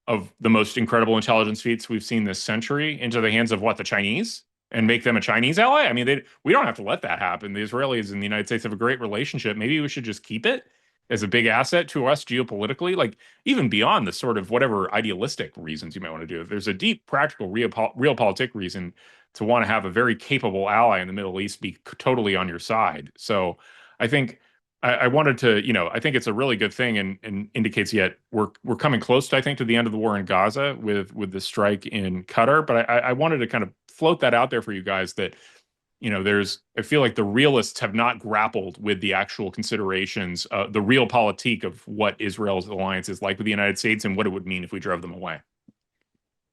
of the most incredible intelligence feats we've seen this century, into the hands of what, the Chinese? And make them a Chinese ally? I mean, we don't have to let that happen. The Israelis and the United States have a great relationship. Maybe we should just keep it as a big asset to us geopolitically, like even beyond the sort of whatever idealistic reasons you might want to do. There's a deep, practical, realpolitik reason to want to have a very capable ally in the Middle East be totally on your side. So I think I wanted to, I think it's a really good thing, and indicates yet we're coming close to, I think, to the end of the war in Gaza with the strike in Qatar. But I wanted to kind of float that out there for you guys, that I feel like the realists have not grappled with the actual considerations, the real politique of what Israel's alliance is like with the United States and what it would mean if we drove them away.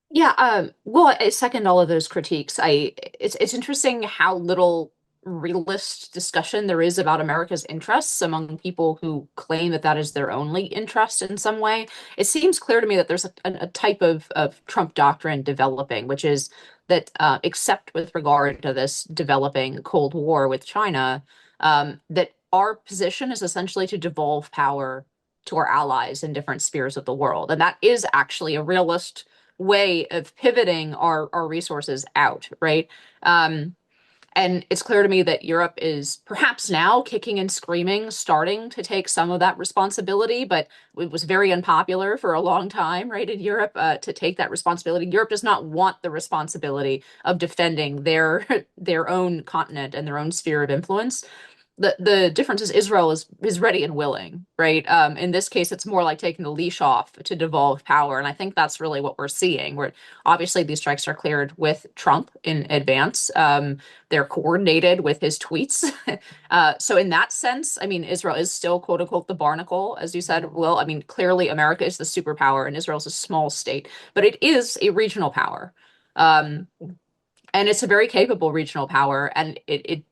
Yeah, well, I second all of those critiques. It's interesting how little realist discussion there is about America's interests among people who claim that that is their only interest in some way. It seems clear to me that there's a type of Trump doctrine developing, which is that except with regard to this developing Cold War with China, that our position is essentially to devolve power to our allies in different spheres of the world. And that is actually a realist way of pivoting our resources out, right? And it's clear to me that Europe is perhaps now kicking and screaming, starting to take some of that responsibility, but it was very unpopular for a long time, right, in Europe to take that responsibility. Europe does not want the responsibility of defending their own continent and their own sphere of influence. The difference is Israel is ready and willing, right? In this case, it's more like taking the leash off to devolve power, and I think that's really what we're seeing. Where obviously these strikes are cleared with Trump in advance. They're coordinated with his tweets. So in that sense, I mean, Israel is still quote unquote the barnacle, as you said. Well, I mean, clearly America is the superpower and Israel is a small state, but it is a regional power, and it's a very capable regional power, and it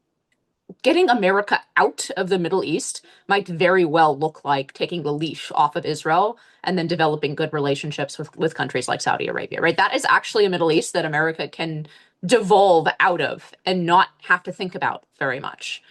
getting America out of the Middle East might very well look like taking the leash off of Israel and then developing good relationships with countries like Saudi Arabia, right? That is actually a Middle East that America can devolve out of and not have to think about very much.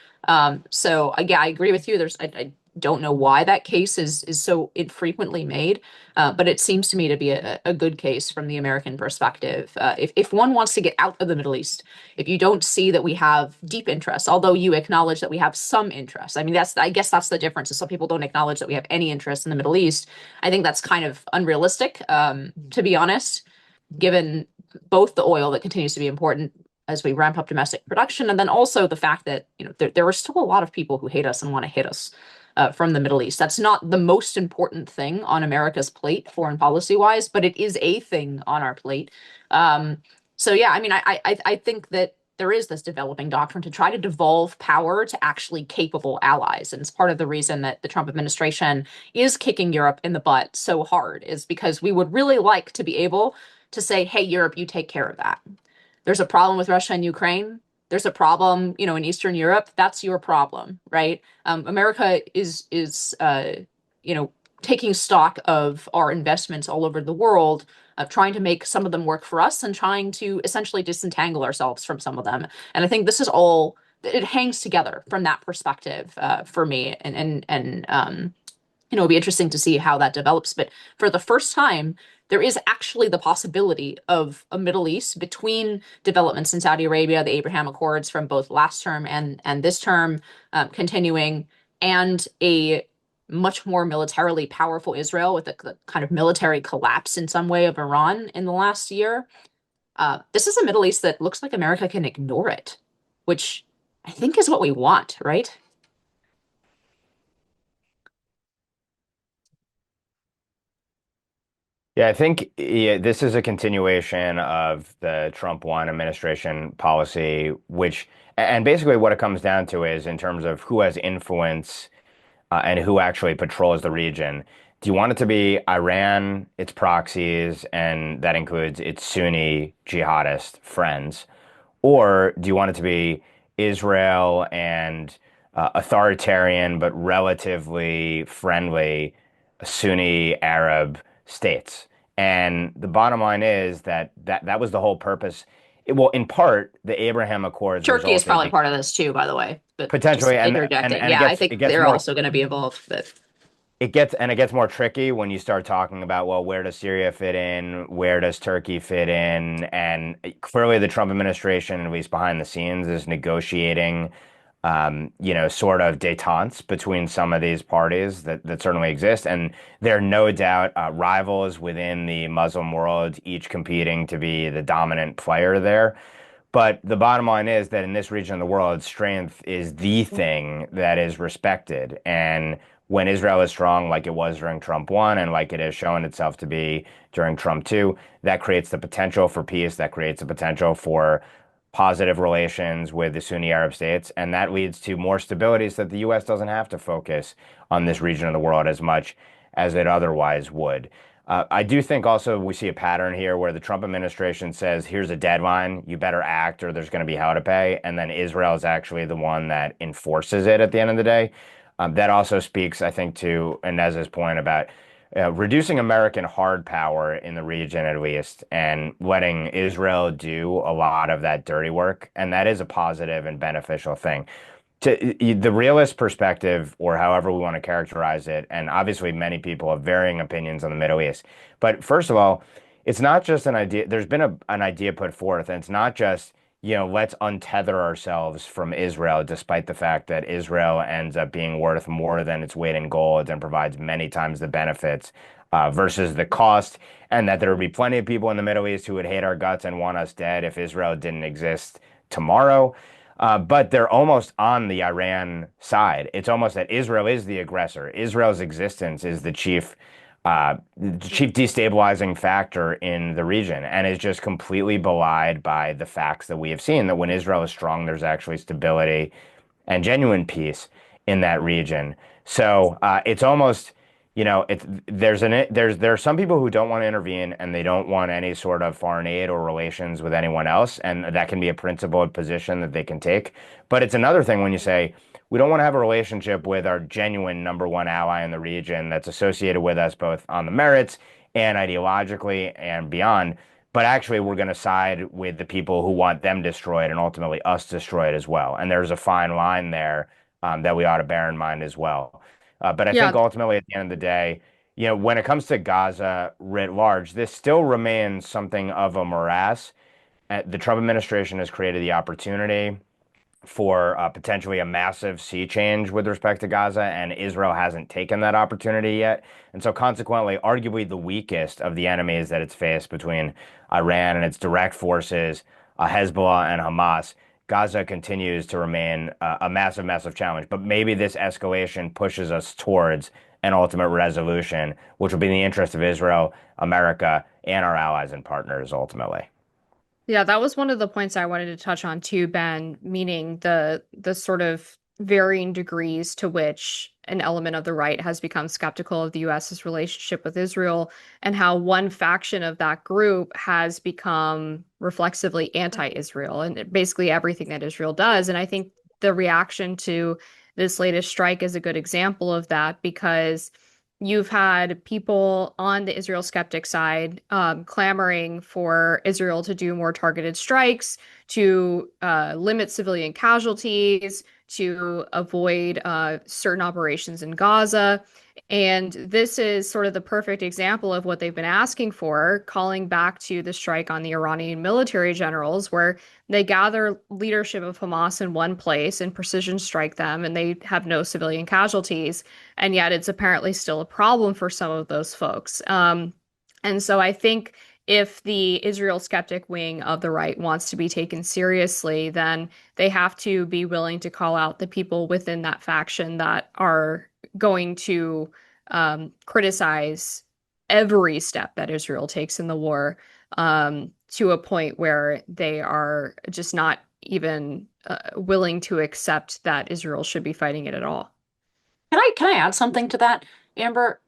So yeah, I agree with you. I don't know why that case is so infrequently made, but it seems to me to be a good case from the American perspective. If one wants to get out of the Middle East, if you don't see that we have deep interests, although you acknowledge that we have some interest, I mean, I guess that's the difference. Is some people don't acknowledge that we have any interest in the Middle East. I think that's kind of unrealistic, to be honest, given both the oil that continues to be important as we ramp up domestic production, and then also the fact that there are still a lot of people who hate us and want to hit us from the Middle East. That's not the most important thing on America's plate, foreign policy wise, but it is a thing on our plate. So yeah, I mean, I think that there is this developing doctrine to try to devolve power to actually capable allies. And it's part of the reason that the Trump administration is kicking Europe in the butt so hard, is because we would really like to be able to say, hey, Europe, you take care of that. There's a problem with Russia and Ukraine. there's a problem, in Eastern Europe, that's your problem, right? America is taking stock of our investments all over the world, trying to make some of them work for us and trying to essentially disentangle ourselves from some of them. And I think this is all it hangs together from that perspective for me, and it'll be interesting to see how that develops. But for the first time, there is actually the possibility of a Middle East between developments in Saudi Arabia, the Abraham Accords from both last term and this term continuing, and a much more militarily powerful Israel with a kind of military collapse in some way of Iran in the last year. This is a Middle East that looks like America can ignore it, which I think is what we want, right? Yeah, I think this is a continuation of the Trump 1 administration policy, which, and basically what it comes down to is in terms of who has influence and who actually patrols the region. Do you want it to be Iran, its proxies, and that includes its Sunni jihadist friends? Or do you want it to be Israel and authoritarian but relatively friendly Sunni Arab states? And the bottom line is that was the whole purpose. Well, in part, the Abraham Accords Turkey is resulted probably part of this too, by the way, but just potentially, interjecting. and Yeah, I it think gets they're more also going to be involved, but it gets more tricky when you start talking about, well, where does Syria fit in? Where does Turkey fit in? And clearly the Trump administration, at least behind the scenes, is negotiating, sort of détentes between some of these parties that certainly exist. And there are no doubt rivals within the Muslim world, each competing to be the dominant player there. But the bottom line is that in this region of the world, strength is the thing that is respected. And when Israel is strong, like it was during Trump 1 and like it has shown itself to be during Trump 2, that creates the potential for peace, that creates the potential for positive relations with the Sunni Arab states. And that leads to more stability so that the U.S. doesn't have to focus on this region of the world as much as it otherwise would. I do think also we see a pattern here where the Trump administration says, here's a deadline, you better act or there's going to be hell to pay. And then Israel is actually the one that enforces it at the end of the day. That also speaks, I think, to Inez's point about reducing American hard power in the region, at least, and letting Israel do a lot of that dirty work. And that is a positive and beneficial thing to the realist perspective, or however we want to characterize it, and obviously many people have varying opinions on the Middle East. But first of all, it's not just an idea. There's been an idea put forth, and it's not just, let's untether ourselves from Israel, despite the fact that Israel ends up being worth more than its weight in gold and provides many times the benefits versus the cost, and that there would be plenty of people in the Middle East who would hate our guts and want us dead if Israel didn't exist tomorrow. But they're almost on the Iran side. It's almost that Israel is the aggressor. Israel's existence is the chief destabilizing factor in the region, and is just completely belied by the facts that we have seen. That when Israel is strong, there's actually stability and genuine peace in that region. So it's almost, there are some people who don't want to intervene and they don't want any sort of foreign aid or relations with anyone else, and that can be a principled position that they can take. But it's another thing when you say we don't want to have a relationship with our genuine number one ally in the region that's associated with us both on the merits and ideologically and beyond. But actually, we're going to side with the people who want them destroyed and ultimately us destroyed as well. And there's a fine line there that we ought to bear in mind as well. But I think Yeah, ultimately, at the end of the day, when it comes to Gaza writ large, this still remains something of a morass. The Trump administration has created the opportunity for potentially a massive sea change with respect to Gaza, and Israel hasn't taken that opportunity yet. And so, consequently, arguably the weakest of the enemies that it's faced between Iran and its direct forces, Hezbollah and Hamas, Gaza continues to remain a massive, massive challenge. But maybe this escalation pushes us towards an ultimate resolution, which will be in the interest of Israel, America, and our allies and partners ultimately. yeah, that was one of the points I wanted to touch on too, Ben, meaning the sort of varying degrees to which an element of the right has become skeptical of the US's relationship with Israel, and how one faction of that group has become reflexively anti-Israel and basically everything that Israel does. And I think the reaction to this latest strike is a good example of that, because you've had people on the Israel skeptic side clamoring for Israel to do more targeted strikes, to limit civilian casualties, to avoid certain operations in Gaza. And this is sort of the perfect example of what they've been asking for, calling back to the strike on the Iranian military generals, where they gather leadership of Hamas in one place and precision strike them, and they have no civilian casualties. And yet it's apparently still a problem for some of those folks. And so I think if the Israel skeptic wing of the right wants to be taken seriously, then they have to be willing to call out the people within that faction that are going to criticize every step that Israel takes in the war, to a point where they are just not even willing to accept that Israel should be fighting it at all. Can I add something to that, Amber?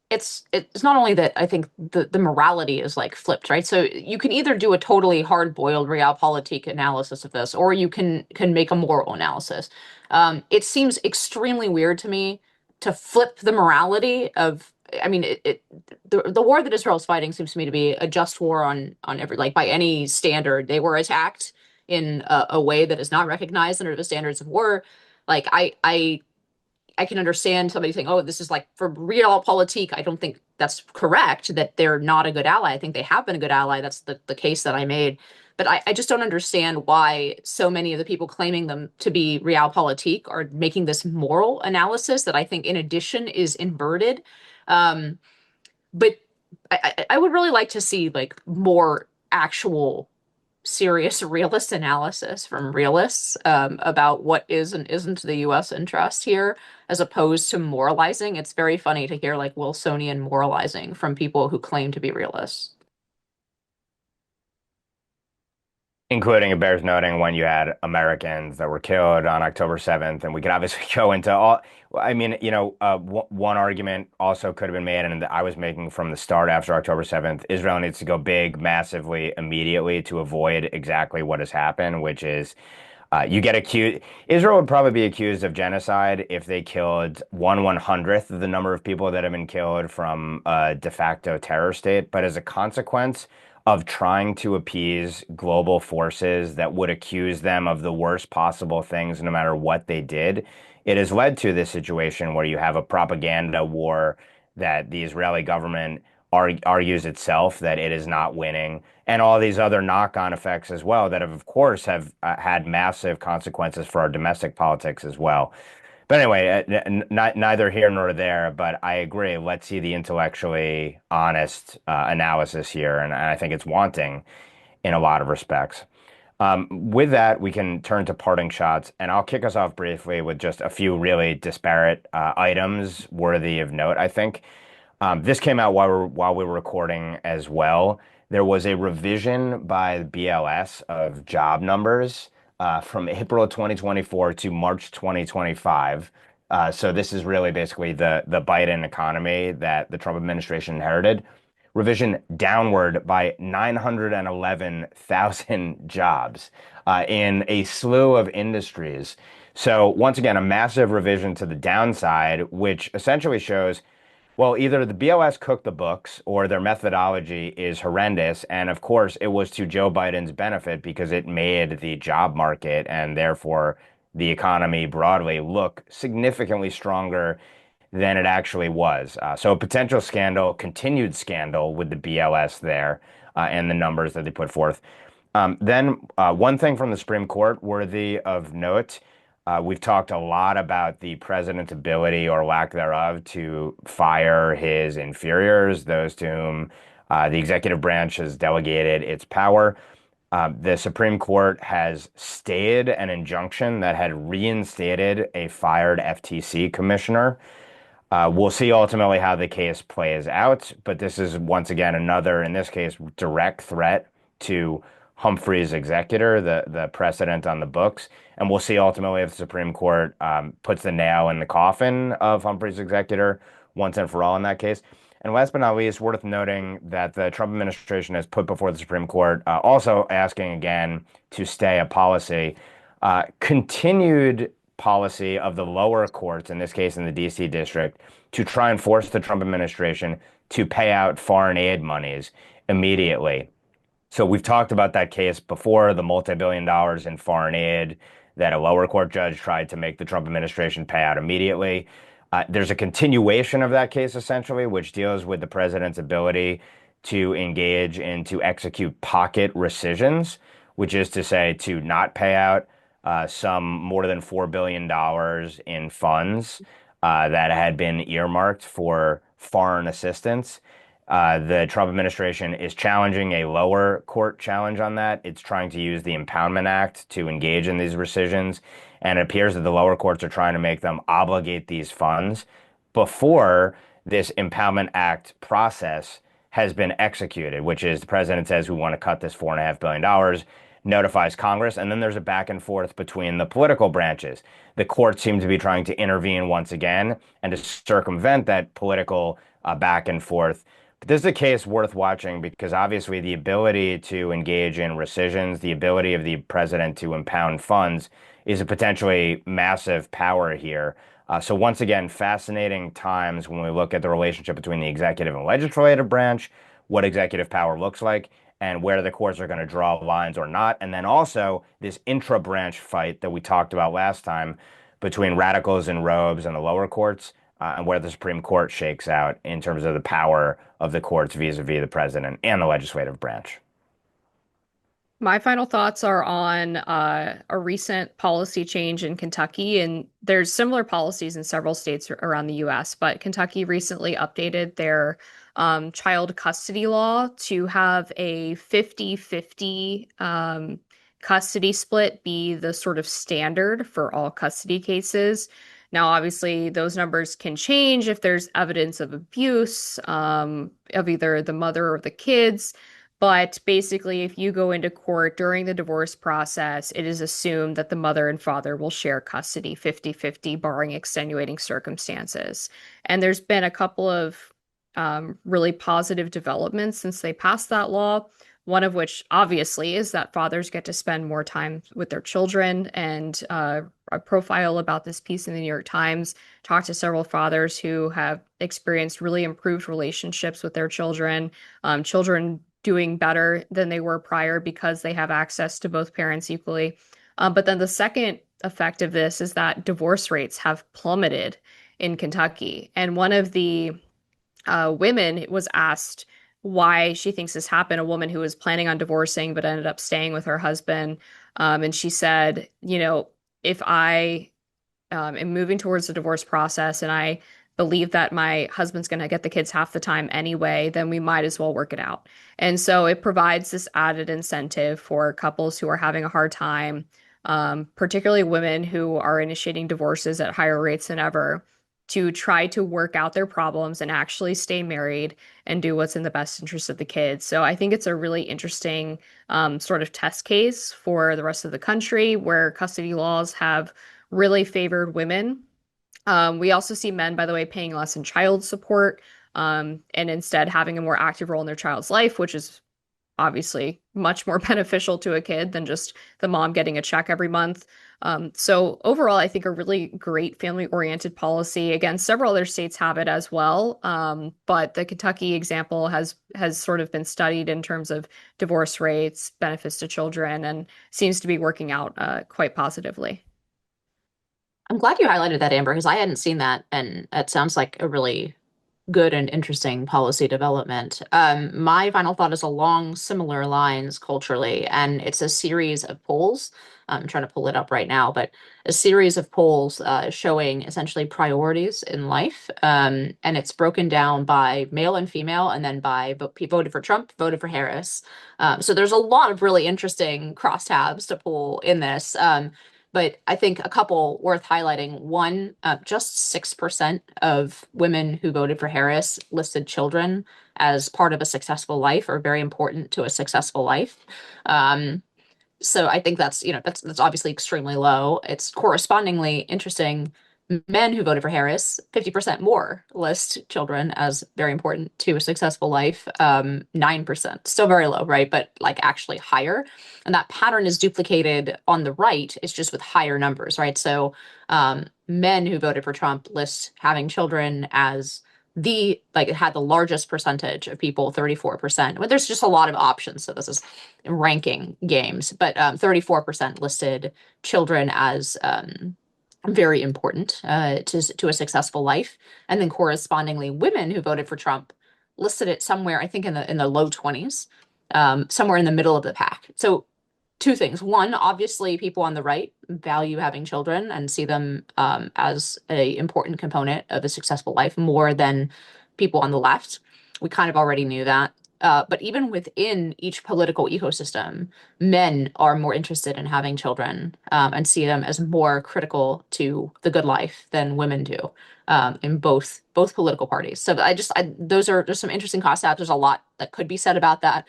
It's not only that I think the morality is like flipped, right? So you can either do a totally hard-boiled realpolitik analysis of this, or you can make a moral analysis. It seems extremely weird to me to flip the morality of. I mean, the war that Israel is fighting seems to me to be a just war on every, like, by any standard. They were attacked in a way that is not recognized under the standards of war. Like I can understand somebody saying, "Oh, this is like for realpolitik." I don't think that's correct, that they're not a good ally. I think they have been a good ally. That's the case that I made. But I just don't understand why so many of the people claiming them to be realpolitik are making this moral analysis that I think, in addition, is inverted. Um, but I would really like to see like more actual serious realist analysis from realists about what is and isn't the U.S. interest here, as opposed to moralizing. It's very funny to hear like Wilsonian moralizing from people who claim to be realists. Including, it bears noting, when you had Americans that were killed on October 7th, and we could obviously go into all, I mean, one argument also could have been made, and that I was making from the start after October 7th, Israel needs to go big, massively, immediately to avoid exactly what has happened, which is you get accused. Israel would probably be accused of genocide if they killed 1/100th of the number of people that have been killed from a de facto terror state. But as a consequence of trying to appease global forces that would accuse them of the worst possible things, no matter what they did, it has led to this situation where you have a propaganda war that the Israeli government argues itself that it is not winning, and all these other knock-on effects as well that have, of course, have had massive consequences for our domestic politics as well. But anyway, neither here nor there, but I agree. Let's see the intellectually honest analysis here, and I think it's wanting in a lot of respects. With that, we can turn to parting shots, and I'll kick us off briefly with just a few really disparate items worthy of note, I think. This came out while we were recording as well. There was a revision by the BLS of job numbers from April of 2024 to March 2025. So this is really basically the Biden economy that the Trump administration inherited. Revision downward by 911,000 jobs in a slew of industries. So once again, a massive revision to the downside, which essentially shows, well, either the BLS cooked the books or their methodology is horrendous. And of course, it was to Joe Biden's benefit because it made the job market and therefore the economy broadly look significantly stronger than it actually was. So a potential scandal, continued scandal with the BLS there and the numbers that they put forth. Then one thing from the Supreme Court worthy of note. We've talked a lot about the president's ability or lack thereof to fire his inferiors, those to whom the executive branch has delegated its power. The Supreme Court has stayed an injunction that had reinstated a fired FTC commissioner. We'll see ultimately how the case plays out, but this is once again another, in this case, direct threat to Humphrey's executor, the precedent on the books. And we'll see ultimately if the Supreme Court puts the nail in the coffin of Humphrey's executor once and for all in that case. And last but not least, worth noting that the Trump administration has put before the Supreme Court, also asking again to stay a policy, continued policy of the lower courts, in this case in the DC district, to try and force the Trump administration to pay out foreign aid monies immediately. So we've talked about that case before, the multi-billion dollars in foreign aid that a lower court judge tried to make the Trump administration pay out immediately. There's a continuation of that case, essentially, which deals with the president's ability to engage in to execute pocket rescissions, which is to say to not pay out some more than $4 billion in funds that had been earmarked for foreign assistance. The Trump administration is challenging a lower court challenge on that. It's trying to use the Impoundment Act to engage in these rescissions. And it appears that the lower courts are trying to make them obligate these funds before this Impoundment Act process has been executed, which is the president says we want to cut this $4.5 billion, notifies Congress, and then there's a back and forth between the political branches. The courts seem to be trying to intervene once again and to circumvent that political back and forth. But this is a case worth watching because obviously the ability to engage in rescissions, the ability of the president to impound funds is a potentially massive power here. So once again, fascinating times when we look at the relationship between the executive and legislative branch, what executive power looks like, and where the courts are going to draw lines or not. And then also this intra-branch fight that we talked about last time between radicals in robes and the lower courts, and where the Supreme Court shakes out in terms of the power of the courts vis-a-vis the president and the legislative branch. My final thoughts are on a recent policy change in Kentucky, and there's similar policies in several states around the US, but Kentucky recently updated their child custody law to have a 50-50 custody split be the sort of standard for all custody cases. Now, obviously, those numbers can change if there's evidence of abuse of either the mother or the kids. But basically, if you go into court during the divorce process, it is assumed that the mother and father will share custody 50-50, barring extenuating circumstances. And there's been a couple of really positive developments since they passed that law. One of which, obviously, is that fathers get to spend more time with their children. And a profile about this piece in the New York Times talked to several fathers who have experienced really improved relationships with their children, children doing better than they were prior because they have access to both parents equally. But then the second effect of this is that divorce rates have plummeted in Kentucky. And one of the women was asked why she thinks this happened, a woman who was planning on divorcing but ended up staying with her husband. And she said, you know, if I am moving towards the divorce process and I believe that my husband's going to get the kids half the time anyway, then we might as well work it out. And so it provides this added incentive for couples who are having a hard time, particularly women who are initiating divorces at higher rates than ever, to try to work out their problems and actually stay married and do what's in the best interest of the kids. So I think it's a really interesting sort of test case for the rest of the country where custody laws have really favored women. We also see men, by the way, paying less in child support and instead having a more active role in their child's life, which is obviously much more beneficial to a kid than just the mom getting a check every month. So overall, I think a really great family-oriented policy. Again, several other states have it as well, but the Kentucky example has sort of been studied in terms of divorce rates, benefits to children, and seems to be working out quite positively. I'm glad you highlighted that, Amber, because I hadn't seen that, and it sounds like a really good and interesting policy development. My final thought is along similar lines culturally, and it's a series of polls. I'm trying to pull it up right now, but a series of polls showing essentially priorities in life. And it's broken down by male and female, and then by voted for Trump, voted for Harris. So there's a lot of really interesting crosstabs to pull in this. But I think a couple worth highlighting. One, just 6% of women who voted for Harris listed children as part of a successful life or very important to a successful life. So I think that's obviously extremely low. It's correspondingly interesting. Men who voted for Harris, 50% more list children as very important to a successful life. 9%, still very low, right? But like actually higher. And that pattern is duplicated on the right. It's just with higher numbers, right? So men who voted for Trump list having children as it had the largest percentage of people, 34%. But there's just a lot of options. So this is ranking games, but 34% listed children as very important to a successful life, and then correspondingly, women who voted for Trump listed it somewhere, I think, in the low 20s, somewhere in the middle of the pack. So two things. One, obviously, people on the right value having children and see them as a important component of a successful life more than people on the left. We kind of already knew that. But even within each political ecosystem, men are more interested in having children and see them as more critical to the good life than women do in both political parties. So there's some interesting concepts. There's a lot that could be said about that.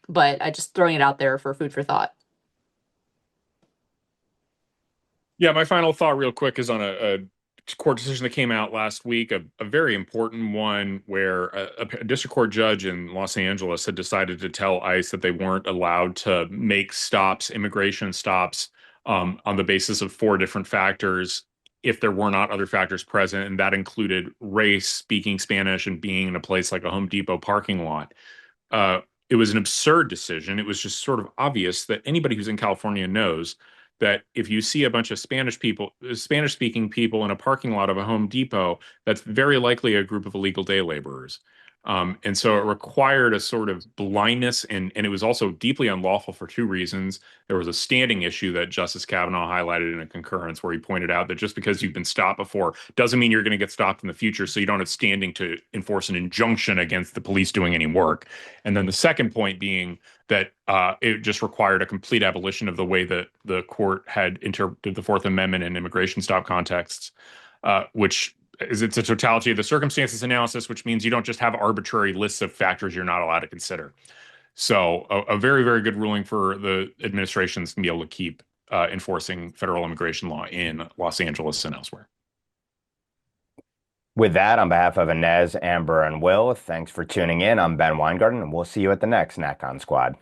But I just throwing it out there for food for thought. Yeah, my final thought, real quick, is on a court decision that came out last week, a very important one where a district court judge in Los Angeles had decided to tell ICE that they weren't allowed to make stops, immigration stops, on the basis of four different factors if there were not other factors present, and that included race, speaking Spanish, and being in a place like a Home Depot parking lot. It was an absurd decision. It was just sort of obvious that anybody who's in California knows that if you see a bunch of Spanish speaking people in a parking lot of a Home Depot, that's very likely a group of illegal day laborers. And so it required a sort of blindness, and it was also deeply unlawful for two reasons. There was a standing issue that Justice Kavanaugh highlighted in a concurrence where he pointed out that just because you've been stopped before doesn't mean you're going to get stopped in the future, so you don't have standing to enforce an injunction against the police doing any work. And then the second point being that it just required a complete abolition of the way that the court had interpreted the Fourth Amendment in immigration stop contexts, which it's a totality of the circumstances analysis, which means you don't just have arbitrary lists of factors you're not allowed to consider. So a very, very good ruling for the administrations to be able to keep enforcing federal immigration law in Los Angeles and elsewhere. With that, on behalf of Inez, Amber, and Will, thanks for tuning in. I'm Ben Weingarten, and we'll see you at the next NatCon Squad.